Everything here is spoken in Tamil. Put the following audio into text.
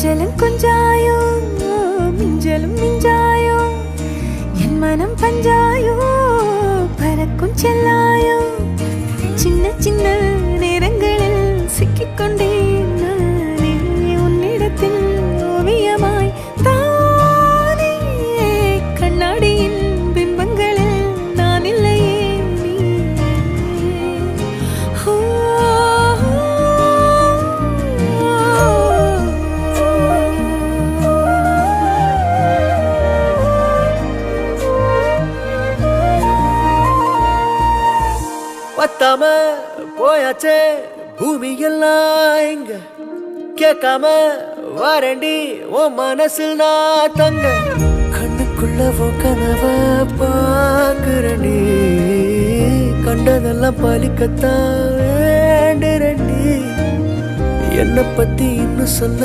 கொஞ்சலும் கொஞ்சாயோ மிஞ்சலும் மிஞ்சாயோ என் மனம் பஞ்சாயோ பறக்கும் செல்லாயோ சின்ன சின்ன நேரங்களில் சிக்கிக்கொண்டேன் நானே உன்னிடத்தில் ஓவியமாய் தானே கண்ணாடியின் பிம்பங்களில் நான் இல்லையே நீ பத்தாம போயாச்சே பூமி எல்லாம் இங்க கேட்காம வாரண்டி உன் மனசில் நான் தங்க கண்ணுக்குள்ள கனவ பாக்குறண்டி கண்டதெல்லாம் பலிக்கத்தான் வேண்டுறண்டி என்னை பத்தி இன்னும் சொல்ல